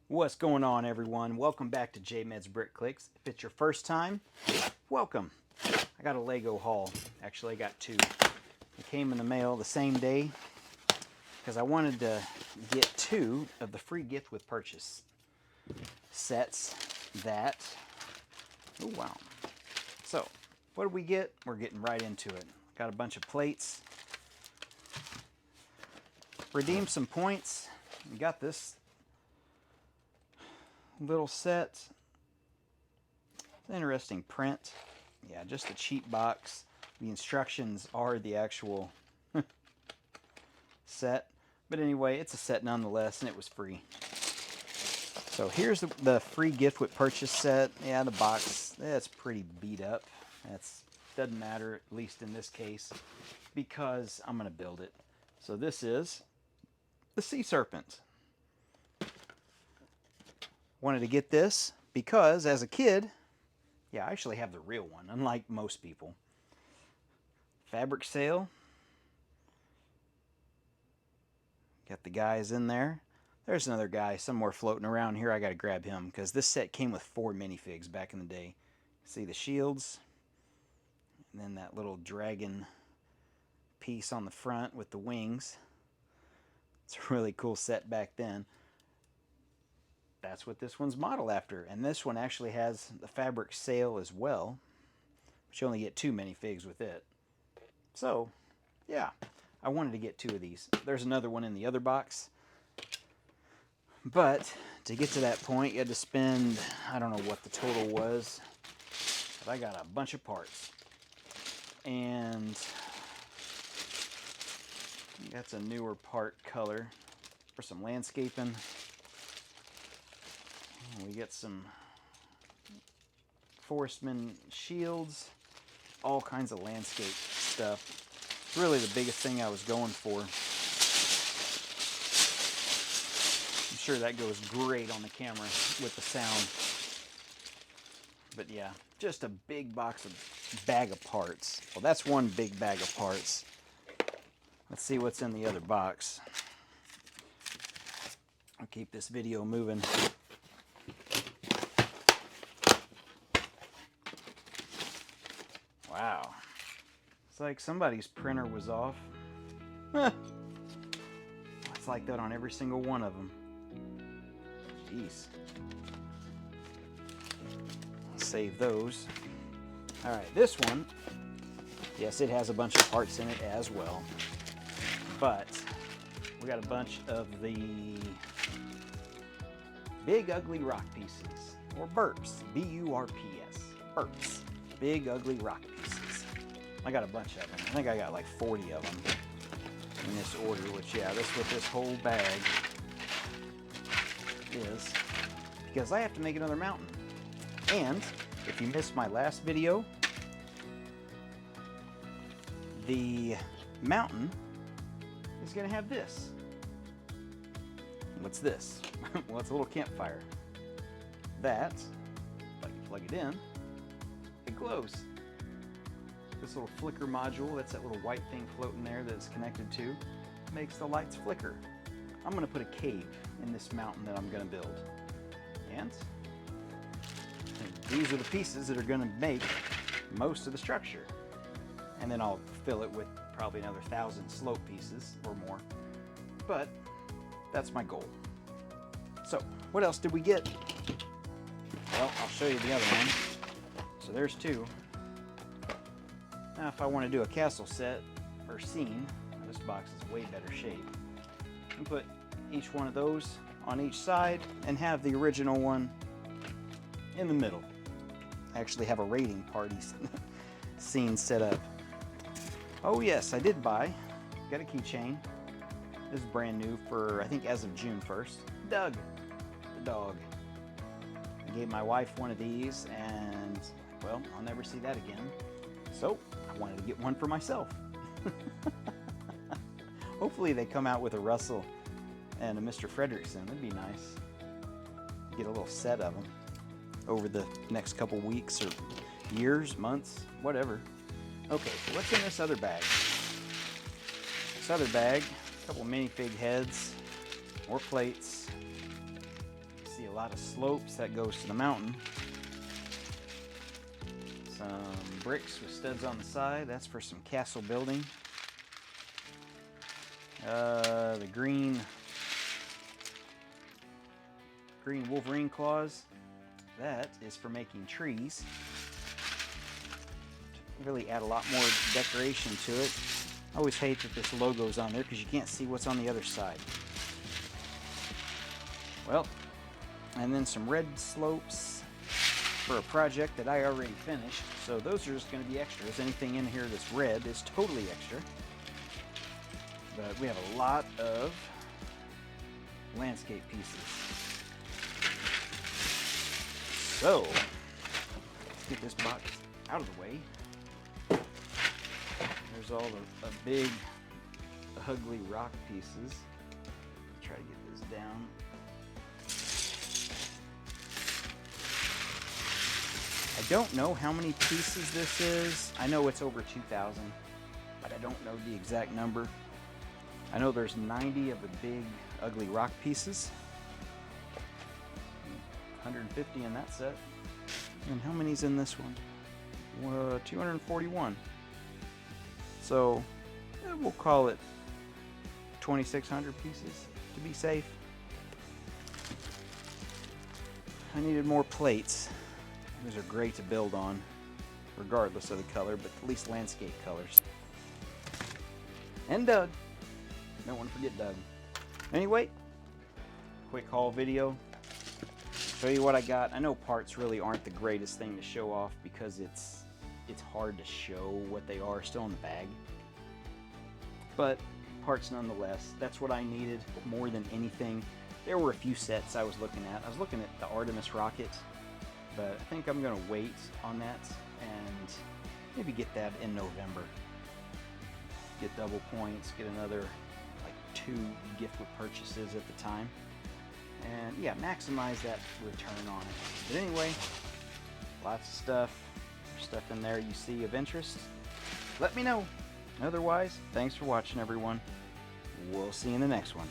What's going on, everyone? Welcome back to JMed's Brick Clicks. If it's your first time, welcome. I got a Lego haul. Actually, I got two. It came in the mail the same day because I wanted to get two of the free gift with purchase sets that... Oh, wow. So, what did we get? We're getting right into it. Got a bunch of plates. Redeemed some points. We got this little set. It's an interesting print. Yeah, just a cheap box. The instructions are the actual set. But anyway, it's a set nonetheless, and it was free. So here's the free gift with purchase set. Yeah, the box, that's pretty beat up. That's doesn't matter, at least in this case, because I'm going to build it. So this is the sea serpent. Wanted to get this because as a kid, yeah, I actually have the real one, unlike most people. Fabric sale. Got the guys in there. There's another guy somewhere floating around here. I got to grab him because this set came with 4 minifigs back in the day. See the shields, and then that little dragon piece on the front with the wings. It's a really cool set back then. That's what this one's modeled after. And this one actually has the fabric sail as well, but you only get 2 minifigs with it. So, yeah, I wanted to get 2 of these. There's another one in the other box. But to get to that point, you had to spend, I don't know what the total was, but I got a bunch of parts. And that's a newer part color for some landscaping. We get some forestman shields, all kinds of landscape stuff. It's really the biggest thing I was going for. I'm sure that goes great on the camera with the sound. But yeah, just a big bag of parts. Well, that's one big bag of parts. Let's see what's in the other box. I'll keep this video moving. Wow. It's like somebody's printer was off. It's like that on every single one of them. Jeez. I'll save those. Alright, this one, yes, it has a bunch of parts in it as well. But we got a bunch of the big ugly rock pieces, or burps, B-U-R-P-S, burps, big ugly rock pieces. I got a bunch of them. I think I got like 40 of them in this order, which, yeah, that's what this whole bag is, because I have to make another mountain. And if you missed my last video, the mountain is going to have this. What's this? Well, it's a little campfire. That, if I can plug it in, it glows. This little flicker module, that's that little white thing floating there that it's connected to, makes the lights flicker. I'm going to put a cave in this mountain that I'm going to build. And these are the pieces that are going to make most of the structure. And then I'll fill it with probably another 1,000 slope pieces or more. But that's my goal. So, what else did we get? Well, I'll show you the other one. So there's 2. Now, if I want to do a castle set or scene, this box is way better shape. I can put each one of those on each side and have the original one in the middle. I actually have a raiding party scene set up. Oh yes, I did buy. Got a keychain. This is brand new for, I think, as of June 1st. Doug, the dog. I gave my wife one of these, and, well, I'll never see that again. So, I wanted to get one for myself. Hopefully they come out with a Russell and a Mr. Fredrickson. That'd be nice. Get a little set of them over the next couple weeks or years, months, whatever. Okay, so what's in this other bag? This other bag, a couple minifig heads, more plates, See a lot of slopes, that goes to the mountain. Some bricks with studs on the side, that's for some castle building. The green Wolverine claws, that is for making trees. Really add a lot more decoration to it. I always hate that this logo's on there because you can't see what's on the other side. Well, and then some red slopes for a project that I already finished. So those are just going to be extras. Anything in here that's red is totally extra. But we have a lot of landscape pieces. So, let's get this box out of the way. There's all the big, ugly rock pieces. Try to get this down. I don't know how many pieces this is. I know it's over 2,000, but I don't know the exact number. I know there's 90 of the big, ugly rock pieces. 150 in that set. And how many's in this one? 241. So we'll call it 2,600 pieces to be safe. I needed more plates. Those are great to build on, regardless of the color, but at least landscape colors. And Doug. Don't want to forget Doug. Anyway, quick haul video. Show you what I got. I know parts really aren't the greatest thing to show off because it's hard to show what they are still in the bag. But parts nonetheless. That's what I needed more than anything. There were a few sets I was looking at. I was looking at the Artemis rocket, but I think I'm going to wait on that and maybe get that in November. Get double points, get another like 2 gift with purchases at the time. And yeah, maximize that return on it. But anyway, lots of stuff in there you see of interest. Let me know. Otherwise, thanks for watching, everyone. We'll see you in the next one.